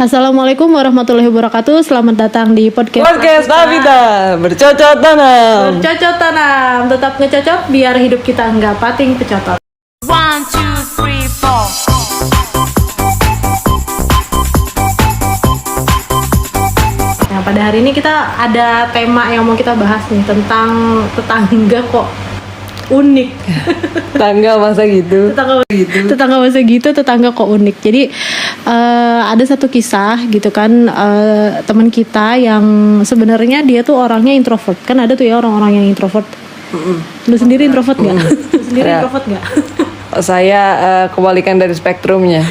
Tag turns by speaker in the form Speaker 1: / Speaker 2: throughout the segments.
Speaker 1: Assalamualaikum warahmatullahi wabarakatuh. Selamat datang di podcast
Speaker 2: Navita bercocok tanam.
Speaker 1: Bercocok tanam, tetap ngecocok biar hidup kita nggak pating pecocok.
Speaker 3: 1, 2, 3, 4.
Speaker 1: Nah, pada hari ini kita ada tema yang mau kita bahas nih tentang tetangga kok unik.
Speaker 2: Tangga masa gitu.
Speaker 1: Tetangga kok unik. Jadi ada satu kisah gitu kan, teman kita yang sebenarnya dia tuh orangnya introvert. Kan ada tuh ya orang-orang yang introvert. Lu sendiri introvert nggak? Lu sendiri
Speaker 2: Ya.
Speaker 1: introvert nggak?
Speaker 2: Saya kebalikan dari spektrumnya.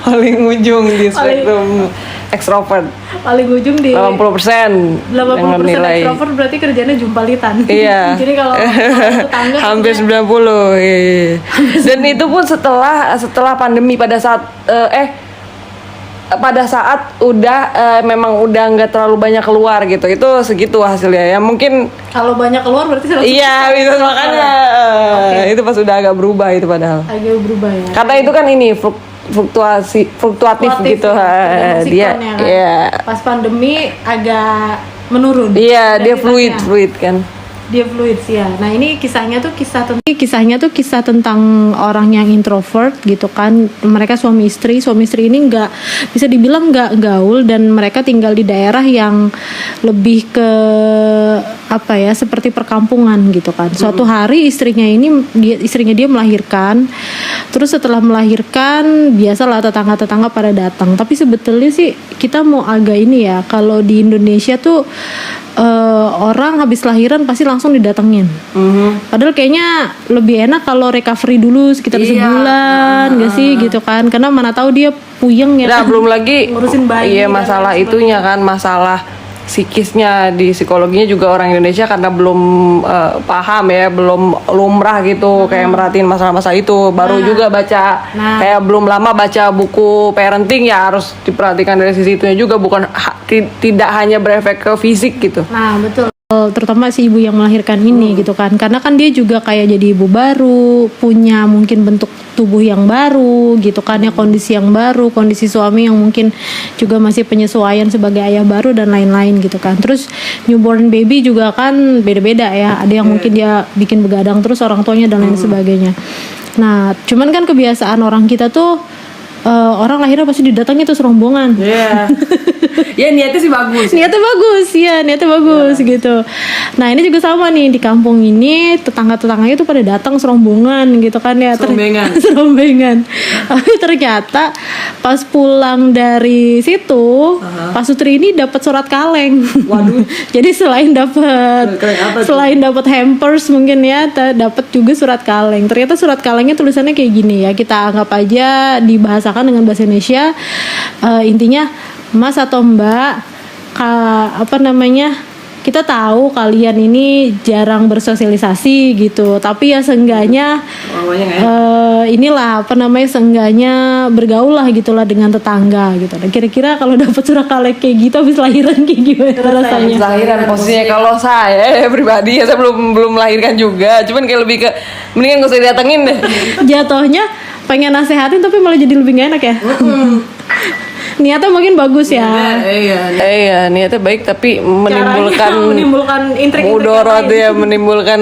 Speaker 2: Paling ujung di spektrum ekstrovert.
Speaker 1: Paling ujung di
Speaker 2: 80%
Speaker 1: 80%
Speaker 2: dengan nilai.
Speaker 1: extrovert berarti kerjanya jumpalitan.
Speaker 2: Iya.
Speaker 1: Jadi kalau tetangga
Speaker 2: hampir 90. Iya. Dan itu pun setelah pandemi pada saat memang udah nggak terlalu banyak keluar gitu. Itu segitu hasilnya ya. Mungkin
Speaker 1: kalau banyak keluar berarti 100%.
Speaker 2: iya, itu makanya
Speaker 1: Oke.
Speaker 2: itu pas udah agak berubah itu padahal.
Speaker 1: Agak berubah ya.
Speaker 2: Karena itu kan ini fluktuatif gitu.
Speaker 1: Tergantung
Speaker 2: Dia
Speaker 1: sikronnya kan.
Speaker 2: iya.
Speaker 1: Pas pandemi agak menurun.
Speaker 2: Iya, dia
Speaker 1: Intensitasnya.
Speaker 2: fluid kan.
Speaker 1: Dia fluid sih ya. Nah ini kisahnya tuh kisah tentang orang yang introvert gitu kan. Mereka suami istri ini nggak bisa dibilang nggak gaul dan mereka tinggal di daerah yang lebih ke apa ya, seperti perkampungan gitu kan. Suatu hari istrinya dia melahirkan. Terus setelah melahirkan biasalah tetangga pada datang. Tapi sebetulnya sih kita mau agak ini ya, kalau di Indonesia tuh orang habis lahiran pasti langsung didatengin. Padahal kayaknya lebih enak kalau recovery dulu sekitar sebulan, gak sih gitu kan? Karena mana tahu dia puyeng ya.
Speaker 2: Nah,
Speaker 1: kan?
Speaker 2: belum lagi
Speaker 1: ngurusin bayi.
Speaker 2: iya,
Speaker 1: dan
Speaker 2: masalah
Speaker 1: lain
Speaker 2: itunya kan, masalah psikisnya di psikologinya juga orang Indonesia karena belum paham ya, belum lumrah gitu kayak merhatiin masalah-masalah itu. Baru juga baca kayak belum lama baca buku parenting ya, harus diperhatikan dari sisi itunya juga, bukan tidak hanya berefek ke fisik gitu.
Speaker 1: Nah betul, terutama si ibu yang melahirkan ini gitu kan, karena kan dia juga kayak jadi ibu baru, punya mungkin bentuk tubuh yang baru gitu kan ya, kondisi yang baru, kondisi suami yang mungkin juga masih penyesuaian sebagai ayah baru dan lain-lain gitu kan. Terus newborn baby juga kan beda-beda ya, ada yang mungkin dia bikin begadang terus orang tuanya dan lain sebagainya. Nah cuman kan kebiasaan orang kita tuh orang lahirnya pasti didatangi tuh serombongan.
Speaker 2: Iya. Ya niatnya sih bagus.
Speaker 1: Niatnya bagus gitu. Nah ini juga sama nih, di kampung ini tetangga-tetangganya tuh pada datang serombongan gitu kan ya. Serombengan. Tapi ternyata pas pulang dari situ, Pak Sutri ini dapat surat kaleng. Waduh. Jadi selain dapat hampers mungkin ya, dapat juga surat kaleng. Ternyata surat kalengnya tulisannya kayak gini ya. Kita anggap aja dibahasakan dengan bahasa Indonesia. Intinya, Mas atau Mbak, kita tahu kalian ini jarang bersosialisasi gitu, tapi ya seenggaknya seenggaknya bergaul lah gitulah dengan tetangga gitu. Nah, kira-kira kalau dapat surat kaleng kayak gitu habis lahiran kayak gimana rasanya?
Speaker 2: Lahiran posisinya kalau saya pribadi ya, saya belum melahirkan juga, cuman kayak lebih ke mendingan gak usah didatengin deh.
Speaker 1: Jatuhnya pengen nasehatin tapi malah jadi lebih gak enak ya. Niatnya mungkin bagus ya.
Speaker 2: Iya, niatnya baik tapi
Speaker 1: menimbulkan intrik
Speaker 2: mudorot ya, menimbulkan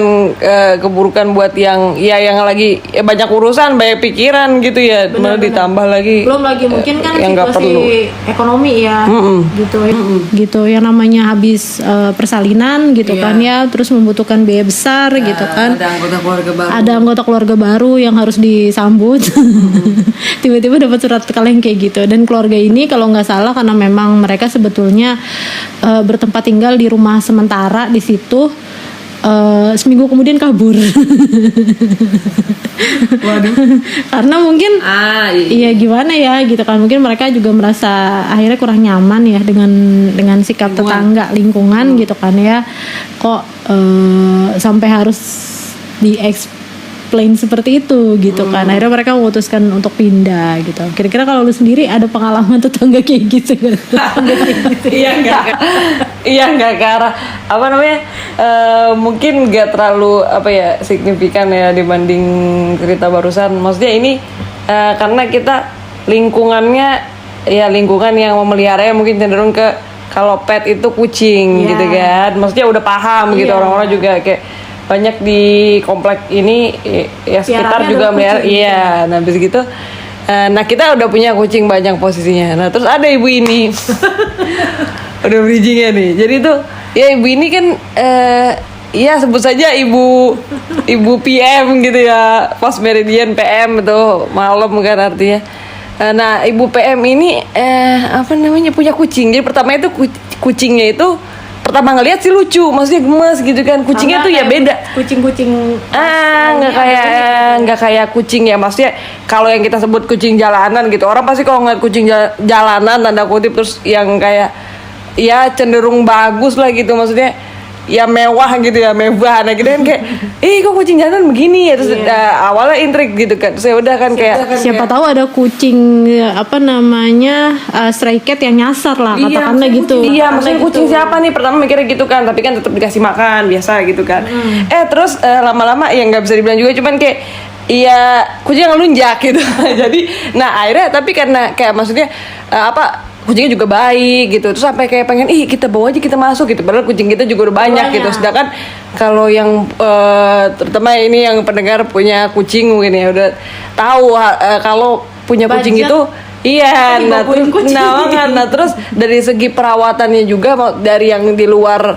Speaker 2: keburukan buat yang lagi banyak urusan, banyak pikiran gitu ya. Malah ditambah lagi.
Speaker 1: Belum lagi mungkin kan
Speaker 2: yang
Speaker 1: situasi ekonomi ya. Gitu. Yang namanya habis persalinan gitu kan ya, terus membutuhkan biaya besar gitu kan. Ada anggota keluarga baru yang harus disambut. Tiba-tiba dapat surat kaleng kayak gitu, dan keluarga ini kalau nggak salah karena memang mereka sebetulnya bertempat tinggal di rumah sementara di situ, seminggu kemudian kabur. Waduh. Karena mungkin iya gimana ya gitu kan, mungkin mereka juga merasa akhirnya kurang nyaman ya dengan sikap tetangga lingkungan gitu kan ya, kok sampai harus explain seperti itu gitu kan. Akhirnya mereka memutuskan untuk pindah gitu. Kira-kira kalau lu sendiri ada pengalaman tetangga kayak gitu kan?
Speaker 2: Iya nggak ke arah mungkin nggak terlalu signifikan ya dibanding cerita barusan. Maksudnya ini karena kita lingkungannya ya lingkungan yang memeliharanya mungkin cenderung ke kalau pet itu kucing
Speaker 1: Iya.
Speaker 2: gitu kan. Maksudnya udah paham gitu,
Speaker 1: Iya.
Speaker 2: orang-orang juga kayak banyak di komplek ini ya sekitar
Speaker 1: Piaraannya
Speaker 2: juga
Speaker 1: adalah
Speaker 2: melihara.
Speaker 1: kucing.
Speaker 2: Iya, nah habis gitu nah kita udah punya kucing banyak posisinya. Nah terus ada ibu ini udah bridgingnya nih. Jadi tuh ya ibu ini kan ya sebut saja ibu PM gitu ya, post meridian PM itu malam kan artinya. Nah ibu PM ini apa namanya punya kucing. Jadi pertama itu kucingnya itu pertama ngelihat sih lucu, maksudnya gemes gitu kan. Kucingnya
Speaker 1: Karena
Speaker 2: tuh ya
Speaker 1: kayak
Speaker 2: beda.
Speaker 1: Kucing-kucing
Speaker 2: Nggak kayak kucing ya, maksudnya kalau yang kita sebut kucing jalanan gitu, orang pasti kalau ngeliat kucing jalanan tanda kutip terus yang kayak ya cenderung bagus lah gitu, maksudnya ya mewah gitu ya, mewah nah gitu kan kayak kok kucing jalanan begini ya, terus awalnya intrik gitu kan, terus ya udah kan kayak
Speaker 1: siapa tahu ada kucing apa namanya stray cat yang nyasar lah katakanlah gitu.
Speaker 2: Iya, maksudnya kucing siapa nih? Pertama mikirnya gitu kan, tapi kan tetap dikasih makan biasa gitu kan. Terus lama-lama ya nggak bisa dibilang juga, cuman kayak iya kucing ngelunjak gitu. Jadi, nah akhirnya tapi karena kayak maksudnya kucingnya juga baik gitu, terus sampai kayak pengen kita bawa aja kita masuk gitu, padahal kucing kita juga udah banyak gitu. Sedangkan kalau yang terutama ini yang pendengar punya kucing mungkin ya udah tahu kalau punya kucing
Speaker 1: Budget.
Speaker 2: itu iya,
Speaker 1: Dibawain
Speaker 2: nah terus dari segi perawatannya juga dari yang di luar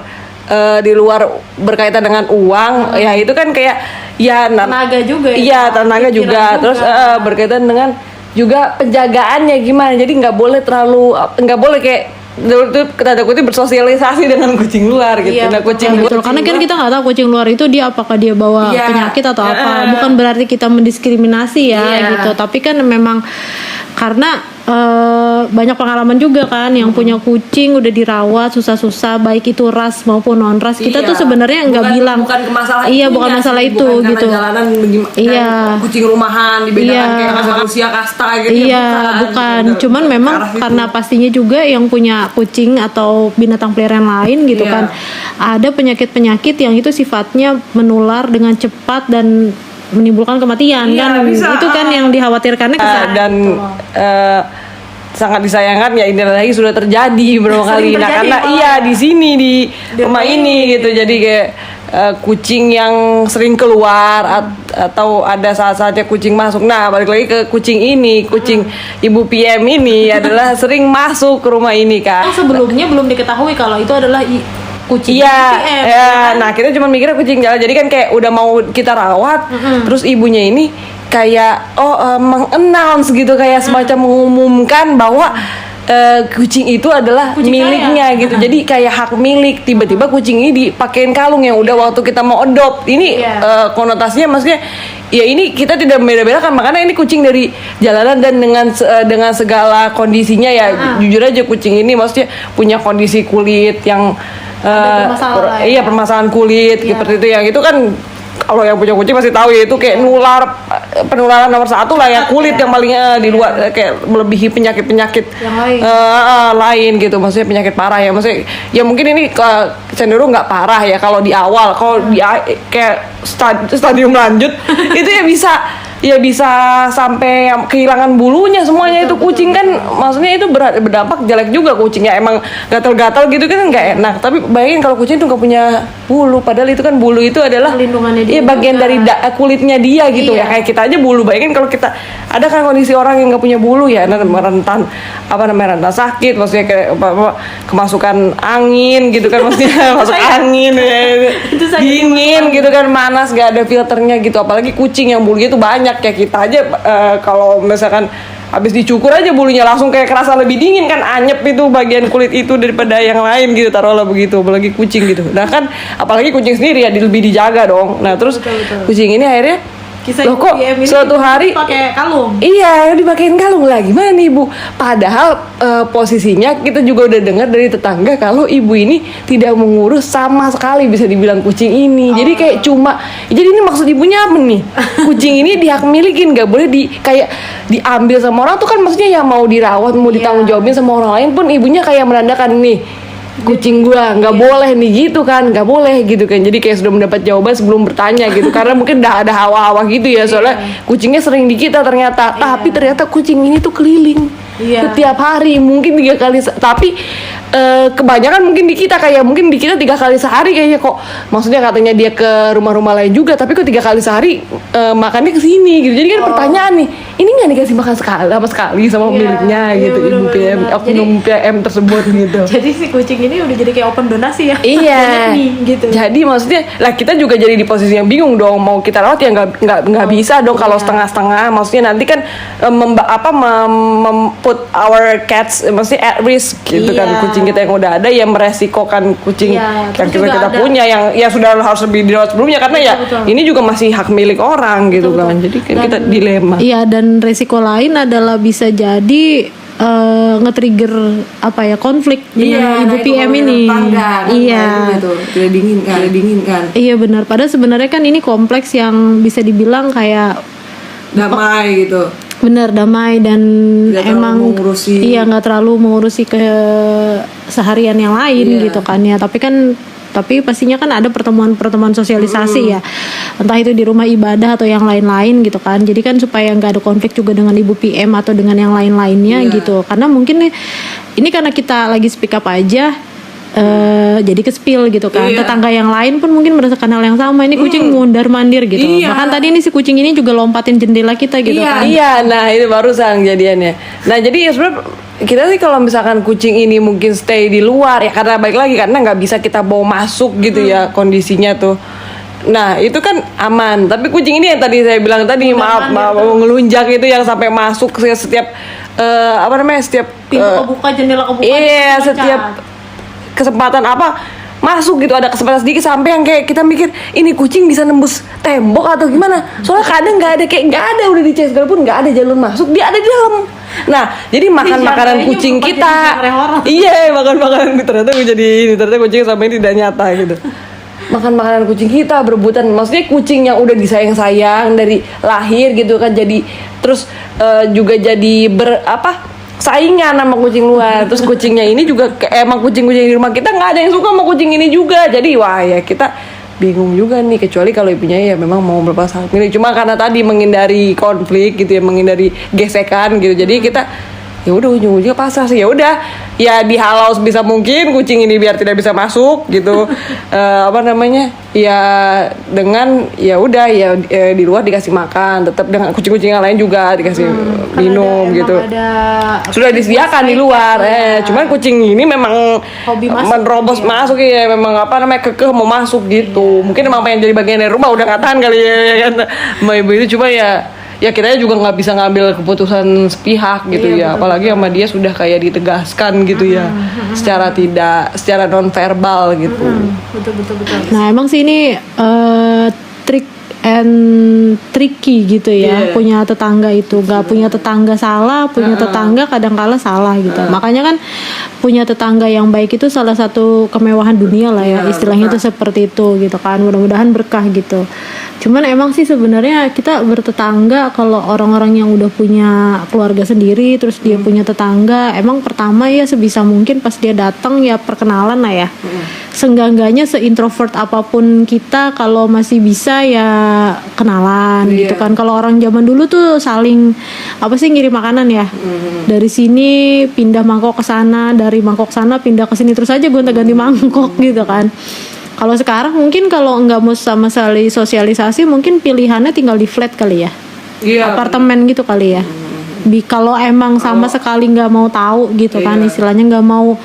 Speaker 2: berkaitan dengan uang ya itu kan kayak ya
Speaker 1: Tenaga juga ya.
Speaker 2: iya tenaga
Speaker 1: Pikiran
Speaker 2: juga. Terus berkaitan dengan juga penjagaannya gimana, jadi nggak boleh kayak itu tanda kutip bersosialisasi dengan kucing luar gitu.
Speaker 1: Iya,
Speaker 2: Nah kucing
Speaker 1: betul. Karena kan kita nggak tahu kucing luar itu dia apakah dia bawa
Speaker 2: Iya.
Speaker 1: penyakit atau apa. Bukan berarti kita mendiskriminasi ya
Speaker 2: Iya.
Speaker 1: gitu. Tapi kan memang karena banyak pengalaman juga kan yang punya kucing udah dirawat susah-susah baik itu ras maupun non ras. Kita
Speaker 2: Iya.
Speaker 1: tuh sebenarnya nggak bilang
Speaker 2: bukan ke masalah
Speaker 1: iya
Speaker 2: itunya
Speaker 1: bukan masalah
Speaker 2: sih,
Speaker 1: itu
Speaker 2: bukan
Speaker 1: gitu.
Speaker 2: karena jalanan
Speaker 1: Iya.
Speaker 2: kucing rumahan dibedakan
Speaker 1: Iya.
Speaker 2: kayak asal usia kasta gitu.
Speaker 1: Iya, bukan. Cuman memang karena pastinya juga yang punya kucing atau binatang peliharaan lain gitu
Speaker 2: Iya.
Speaker 1: kan, ada penyakit-penyakit yang itu sifatnya menular dengan cepat dan menimbulkan kematian
Speaker 2: Iya,
Speaker 1: kan.
Speaker 2: bisa.
Speaker 1: Itu kan yang dikhawatirkannya ke sana
Speaker 2: dan
Speaker 1: gitu.
Speaker 2: sangat disayangkan ya ini lagi sudah terjadi beberapa kali.
Speaker 1: Sering
Speaker 2: Nah
Speaker 1: terjadi
Speaker 2: karena
Speaker 1: malah
Speaker 2: iya
Speaker 1: ya.
Speaker 2: di sini di rumah ini gitu, jadi kayak kucing yang sering keluar atau ada saat-saatnya kucing masuk. Nah balik lagi ke kucing ini, kucing ibu PM ini adalah sering masuk ke rumah ini kan.
Speaker 1: Sebelumnya belum diketahui kalau itu adalah kucing
Speaker 2: Iya,
Speaker 1: PM,
Speaker 2: ya,
Speaker 1: kan?
Speaker 2: nah kita cuma mikirnya kucing jalan. Jadi kan kayak udah mau kita rawat, terus ibunya ini kayak meng-announce gitu, kayak semacam mengumumkan bahwa kucing itu adalah
Speaker 1: Kucing
Speaker 2: miliknya
Speaker 1: saya.
Speaker 2: gitu. Jadi kayak hak milik. Tiba-tiba kucing ini dipakein kalung yang udah waktu kita mau adopt. Ini
Speaker 1: Iya.
Speaker 2: konotasinya maksudnya ya ini kita tidak membeda-bedakan, makanya ini kucing dari jalanan dan dengan segala kondisinya ya. Jujur aja kucing ini maksudnya punya kondisi kulit yang
Speaker 1: bermasalah lah ya.
Speaker 2: permasalahan kulit
Speaker 1: Iya.
Speaker 2: seperti itu. Yang itu kan kalau yang punya kucing pasti tahu ya, itu kayak penularan nomor satu lah ya, kulit yang paling di luar kayak melebihi penyakit-penyakit
Speaker 1: Yang lain.
Speaker 2: lain gitu, maksudnya penyakit parah ya, maksudnya ya mungkin ini cenderung nggak parah ya kalau di awal, kalau di kayak stadium lanjut itu ya bisa sampai kehilangan bulunya semuanya. Itu kucing kan maksudnya itu berdampak jelek juga. Kucingnya emang gatal-gatal gitu kan nggak enak, tapi bayangin kalau kucing itu nggak punya bulu, padahal itu kan bulu itu adalah
Speaker 1: Perlindungannya dia
Speaker 2: bagian
Speaker 1: juga.
Speaker 2: dari kulitnya dia gitu ya.
Speaker 1: Iya.
Speaker 2: Kayak kita aja bulu, bayangin kalau kita ada kan kondisi orang yang nggak punya bulu ya, rentan rentan sakit, maksudnya kayak kemasukan angin gitu kan, maksudnya masuk angin ya,
Speaker 1: Itu saya
Speaker 2: dingin gitu kan, panas, nggak ada filternya gitu. Apalagi kucing yang bulunya tuh banyak kayak kita aja kalau misalkan habis dicukur aja bulunya langsung kayak kerasa lebih dingin kan, anyep itu bagian kulit itu daripada yang lain gitu, taruhlah begitu. Apalagi kucing gitu. Nah kan apalagi kucing sendiri ya lebih dijaga dong. Nah terus
Speaker 1: Betul.
Speaker 2: kucing ini akhirnya
Speaker 1: Kisah
Speaker 2: loh
Speaker 1: ibu
Speaker 2: kok
Speaker 1: PM ini
Speaker 2: suatu hari
Speaker 1: pakai kalung.
Speaker 2: iya dipakein kalung lah, gimana nih ibu? Padahal posisinya kita juga udah dengar dari tetangga kalau ibu ini tidak mengurus sama sekali, bisa dibilang kucing ini. Jadi kayak jadi ini maksud ibunya apa nih? Kucing ini dihak milikin, nggak boleh kayak diambil sama orang tuh kan, maksudnya yang mau dirawat, mau ditanggung jawabin sama orang lain pun ibunya kayak menandakan nih kucing gua nggak boleh nih gitu kan, nggak boleh gitu kan. Jadi kayak sudah mendapat jawaban sebelum bertanya gitu, karena mungkin udah ada hawa-hawa gitu ya, soalnya kucingnya sering di kita ternyata. Tapi ternyata kucing ini tuh keliling
Speaker 1: Iya.
Speaker 2: Setiap hari mungkin 3 kali tapi kebanyakan mungkin di kita 3 kali sehari kayaknya kok. Maksudnya katanya dia ke rumah-rumah lain juga, tapi kok 3 kali sehari makannya ke sini gitu. Jadi kan pertanyaan nih, ini nggak dikasih makan sekali sama pemiliknya gitu,
Speaker 1: bener,
Speaker 2: ibu PM,
Speaker 1: bener.
Speaker 2: oknum PM tersebut gitu.
Speaker 1: Jadi si kucing ini udah jadi kayak open donasi ya.
Speaker 2: Iya.
Speaker 1: Banyak nih gitu.
Speaker 2: Jadi maksudnya lah kita juga jadi di posisi yang bingung dong, mau kita rawat ya nggak bisa dong kalau setengah-setengah. Maksudnya nanti kan put our cats maksudnya at risk gitu kan,
Speaker 1: Iya.
Speaker 2: kucing kita yang udah ada yang meresikokan kucing
Speaker 1: Iya,
Speaker 2: yang
Speaker 1: terus juga
Speaker 2: kita
Speaker 1: ada-
Speaker 2: punya yang ya sudah harus lebih dirawat sebelumnya karena ya
Speaker 1: Betul.
Speaker 2: ini juga masih hak milik orang gitu kan. Jadi kan kita dilema.
Speaker 1: Iya, dan resiko lain adalah bisa jadi nge-trigger konflik dengan ibu PM ini. Iya.
Speaker 2: Tidak diinginkan.
Speaker 1: Iya benar. Padahal sebenarnya kan ini kompleks yang bisa dibilang kayak
Speaker 2: Damai gitu.
Speaker 1: benar damai dan
Speaker 2: Nggak terlalu
Speaker 1: emang
Speaker 2: mengurusi.
Speaker 1: iya nggak terlalu mengurusi ke seharian yang lain
Speaker 2: Iya.
Speaker 1: gitu kan ya. Tapi pastinya kan ada pertemuan sosialisasi ya, entah itu di rumah ibadah atau yang lain-lain gitu kan. Jadi kan supaya nggak ada konflik juga dengan ibu PM atau dengan yang lain-lainnya gitu. Karena mungkin nih ini karena kita lagi speak up aja. Jadi ke spill gitu kan. Tetangga yang lain pun mungkin merasakan hal yang sama. Ini kucing mundar mandir gitu.
Speaker 2: Iya.
Speaker 1: Bahkan tadi ini si kucing ini juga lompatin jendela kita gitu kan.
Speaker 2: Iya, nah itu barusan kejadiannya. Nah jadi ya sebenarnya kita sih kalau misalkan kucing ini mungkin stay di luar ya karena baik lagi karena nggak bisa kita bawa masuk gitu ya kondisinya tuh. Nah itu kan aman. Tapi kucing ini yang tadi saya bilang tadi maaf ngelunjak itu yang sampai masuk ke setiap setiap
Speaker 1: Pintu kebuka, jendela kebuka.
Speaker 2: iya
Speaker 1: loncat.
Speaker 2: setiap kesempatan masuk gitu, ada kesempatan sedikit sampai yang kayak kita mikir ini kucing bisa nembus tembok atau gimana, soalnya kadang nggak ada udah dicek sekalipun nggak ada jalur masuk, dia ada di dalam. Nah jadi makan makanan
Speaker 1: kayaknya
Speaker 2: kucing
Speaker 1: berubah
Speaker 2: kita
Speaker 1: jadi genre horor.
Speaker 2: iya makan makanan ternyata kucing sampai ini tidak nyata gitu. Makan makanan kucing kita berebutan, maksudnya kucing yang udah disayang-sayang dari lahir gitu kan, jadi terus juga jadi saingan sama kucing luar. Terus kucingnya ini juga emang kucing-kucing di rumah kita nggak ada yang suka sama kucing ini juga. Jadi wah ya kita bingung juga nih, kecuali kalau ibunya ya memang mau melepas hak milik. Cuma karena tadi menghindari konflik gitu ya, menghindari gesekan gitu. Jadi kita ya udah ujung-ujungnya pasrah sih, ya udah ya dihalau sebisa mungkin kucing ini biar tidak bisa masuk gitu. Ya dengan ya udah ya di luar dikasih makan, tetap dengan kucing-kucing yang lain juga dikasih minum gitu. Sudah disediakan di luar. Cuman kucing ini memang
Speaker 1: Hobi masuk,
Speaker 2: menerobos masuk ya, memang kekeh mau masuk gitu. Mungkin emang pengen jadi bagian dari rumah, udah nggak tahan kali ya kan sama ibu itu. Cuma ya kita juga nggak bisa ngambil keputusan sepihak gitu ya, apalagi sama dia sudah kayak ditegaskan gitu ya, secara non verbal gitu.
Speaker 1: Betul. Nah emang sih ini trik and tricky gitu ya. Punya tetangga itu nggak punya tetangga salah, punya tetangga kadang-kala salah gitu. Makanya kan punya tetangga yang baik itu salah satu kemewahan dunia lah ya, istilahnya itu seperti itu gitu kan. Mudah-mudahan berkah gitu. Cuman emang sih sebenarnya kita bertetangga, kalau orang-orang yang udah punya keluarga sendiri terus dia punya tetangga, emang pertama ya sebisa mungkin pas dia datang ya perkenalan lah ya. Seenggak-enggaknya seintrovert apapun kita, kalau masih bisa ya kenalan gitu kan. Kalau orang zaman dulu tuh saling ngirim makanan ya. Dari sini pindah mangkok ke sana, dari mangkok sana pindah ke sini, terus aja gonta-ganti mangkok gitu kan. Kalau sekarang mungkin kalau nggak mau sama sekali sosialisasi, mungkin pilihannya tinggal di flat kali ya, apartemen gitu kali ya. Kalau emang sama sekali nggak mau tahu gitu kan, istilahnya nggak mau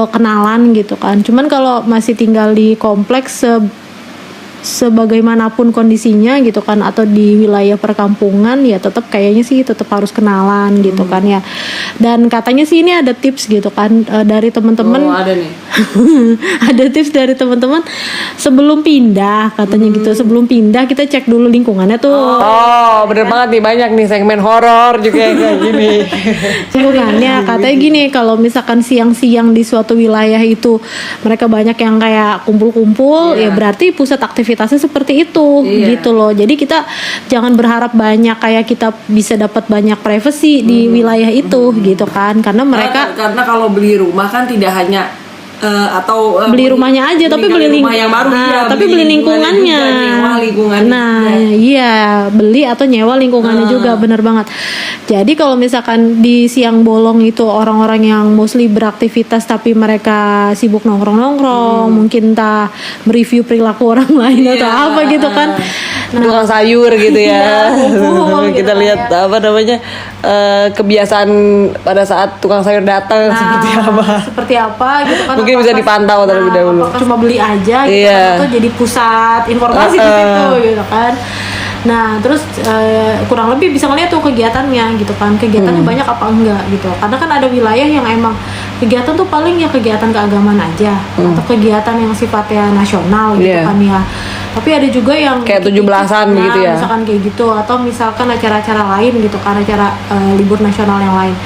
Speaker 1: kenalan gitu kan. Cuman kalau masih tinggal di kompleks sebagaimanapun kondisinya gitu kan, atau di wilayah perkampungan, ya tetap kayaknya sih tetap harus kenalan gitu kan ya. Dan katanya sih ini ada tips gitu kan dari teman-teman.
Speaker 2: Ada nih.
Speaker 1: Ada tips dari teman-teman sebelum pindah katanya gitu. Sebelum pindah kita cek dulu lingkungannya tuh.
Speaker 2: Oh, bener banget nih, banyak nih segmen horor juga yang kayak gini.
Speaker 1: Lingkungannya katanya gini, kalau misalkan siang-siang di suatu wilayah itu mereka banyak yang kayak kumpul-kumpul, ya berarti pusat aktivitasnya seperti itu gitu loh. Jadi kita jangan berharap banyak kayak kita bisa dapat banyak privacy di wilayah itu gitu kan, karena mereka
Speaker 2: karena kalau beli rumah kan tidak hanya atau
Speaker 1: beli rumahnya aja tapi beli
Speaker 2: rumah yang baru, iya,
Speaker 1: tapi beli lingkungannya.
Speaker 2: juga, nyewa lingkungan
Speaker 1: Nah,
Speaker 2: juga.
Speaker 1: iya, beli atau nyewa lingkungannya juga, bener banget. Jadi kalau misalkan di siang bolong itu orang-orang yang mostly beraktivitas tapi mereka sibuk nongkrong-nongkrong, mungkin entah mereview perilaku orang lain atau apa gitu kan.
Speaker 2: Tukang sayur gitu ya.
Speaker 1: kumpul gitu
Speaker 2: Kita
Speaker 1: kan
Speaker 2: lihat
Speaker 1: ya.
Speaker 2: apa namanya kebiasaan pada saat tukang sayur datang seperti apa.
Speaker 1: Seperti apa gitu kan.
Speaker 2: Mungkin bisa dipantau terlebih dahulu.
Speaker 1: Apakah cuma beli aja gitu
Speaker 2: Iya.
Speaker 1: kan, atau jadi pusat informasi di situ gitu kan. Nah, terus kurang lebih bisa ngeliat tuh kegiatannya gitu kan. Kegiatannya banyak apa enggak gitu. Karena kan ada wilayah yang emang kegiatan tuh paling ya kegiatan keagamaan aja atau kegiatan yang sifatnya nasional gitu
Speaker 2: Iya.
Speaker 1: kan ya. Tapi ada juga yang
Speaker 2: Kayak 17-an
Speaker 1: nah,
Speaker 2: gitu ya.
Speaker 1: misalkan kayak gitu, atau misalkan acara-acara lain gitu kan, acara libur nasional yang lain.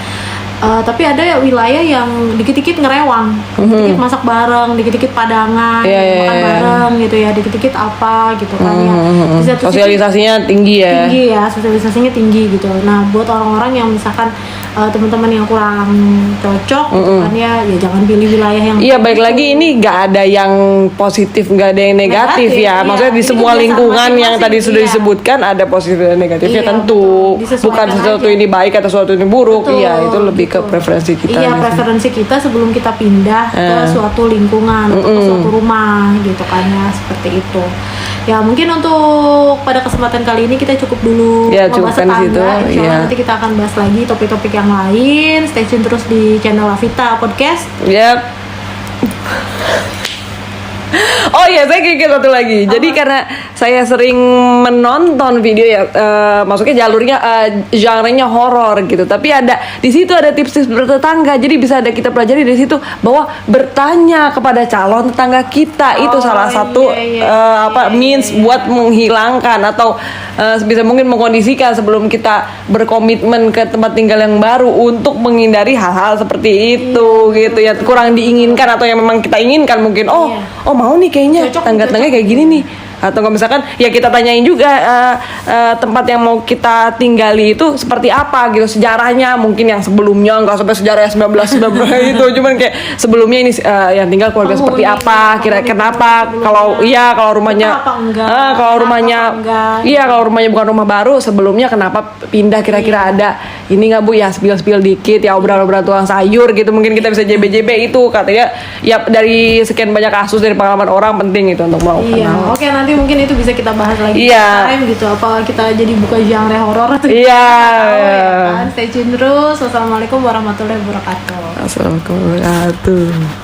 Speaker 1: Tapi ada wilayah yang dikit-dikit ngerewang, dikit-dikit masak bareng, dikit-dikit padangan,
Speaker 2: Iya, iya,
Speaker 1: makan
Speaker 2: iya.
Speaker 1: bareng gitu ya, dikit-dikit apa gitu kan ya. Di satu sisi
Speaker 2: Sosialisasinya tinggi ya.
Speaker 1: tinggi ya, sosialisasinya tinggi gitu. Nah, buat orang-orang yang misalkan teman-teman yang kurang cocok gitu kan ya jangan pilih wilayah yang
Speaker 2: Iya, baik lagi ini nggak ada yang positif, nggak ada yang negatif,
Speaker 1: Negatif,
Speaker 2: ya.
Speaker 1: iya.
Speaker 2: Maksudnya di
Speaker 1: Ini
Speaker 2: semua
Speaker 1: kebiasaan
Speaker 2: lingkungan yang
Speaker 1: masing-masing,
Speaker 2: tadi sudah
Speaker 1: iya.
Speaker 2: disebutkan ada positif dan negatifnya
Speaker 1: Iya,
Speaker 2: tentu.
Speaker 1: betul. Disesuaikan
Speaker 2: Bukan sesuatu
Speaker 1: aja.
Speaker 2: ini baik atau sesuatu ini buruk.
Speaker 1: Betul,
Speaker 2: Iya, itu lebih ke
Speaker 1: betul.
Speaker 2: preferensi kita.
Speaker 1: Iya,
Speaker 2: gitu.
Speaker 1: preferensi kita sebelum kita pindah ke suatu lingkungan atau ke suatu rumah gitu kan ya, seperti itu. Ya, mungkin untuk pada kesempatan kali ini kita cukup dulu
Speaker 2: Ya,
Speaker 1: ngebahas
Speaker 2: cukupkan di situ,
Speaker 1: tetangga. Insya Allah
Speaker 2: iya.
Speaker 1: nanti kita akan bahas lagi topik-topik yang lain. Stay tune terus di channel Lavita Podcast.
Speaker 2: Yep. Oh iya, saya kayak satu lagi. Jadi karena saya sering menonton video ya, maksudnya jalurnya genre-nya horor gitu. Tapi ada di situ ada tips-tips bertetangga. Jadi bisa ada kita pelajari dari situ bahwa bertanya kepada calon tetangga kita itu salah satu means buat menghilangkan atau bisa mungkin mengkondisikan sebelum kita berkomitmen ke tempat tinggal yang baru untuk menghindari hal-hal seperti itu gitu ya, kurang diinginkan atau yang memang kita inginkan mungkin oh mau nih kayaknya
Speaker 1: Cocok,
Speaker 2: tangga-tangga kayak gini nih. Atau kalau misalkan ya kita tanyain juga tempat yang mau kita tinggali itu seperti apa gitu, sejarahnya mungkin yang sebelumnya nggak sampai sejarah 19 itu, cuman kayak sebelumnya ini yang tinggal keluarga seperti apa, kira kenapa kalau kalau rumahnya
Speaker 1: Betah apa enggak?
Speaker 2: kalau
Speaker 1: Kenapa
Speaker 2: rumahnya
Speaker 1: apa enggak?
Speaker 2: iya kalau rumahnya bukan rumah baru sebelumnya kenapa pindah, kira-kira ada ini nggak Bu ya, spill dikit ya, obrolan-obrolan tukang sayur gitu, mungkin kita bisa JB itu katanya ya, dari sekian banyak kasus dari pengalaman orang penting itu untuk melakukan
Speaker 1: Iya,
Speaker 2: hal.
Speaker 1: oke, nanti mungkin itu bisa kita bahas lagi
Speaker 2: Iya.
Speaker 1: time gitu. Apa kita jadi buka genre horor atau
Speaker 2: Iya.
Speaker 1: tahu ya kan? Stay tune terus. Wassalamualaikum warahmatullahi wabarakatuh.
Speaker 2: Assalamualaikum warahmatullahi wabarakatuh.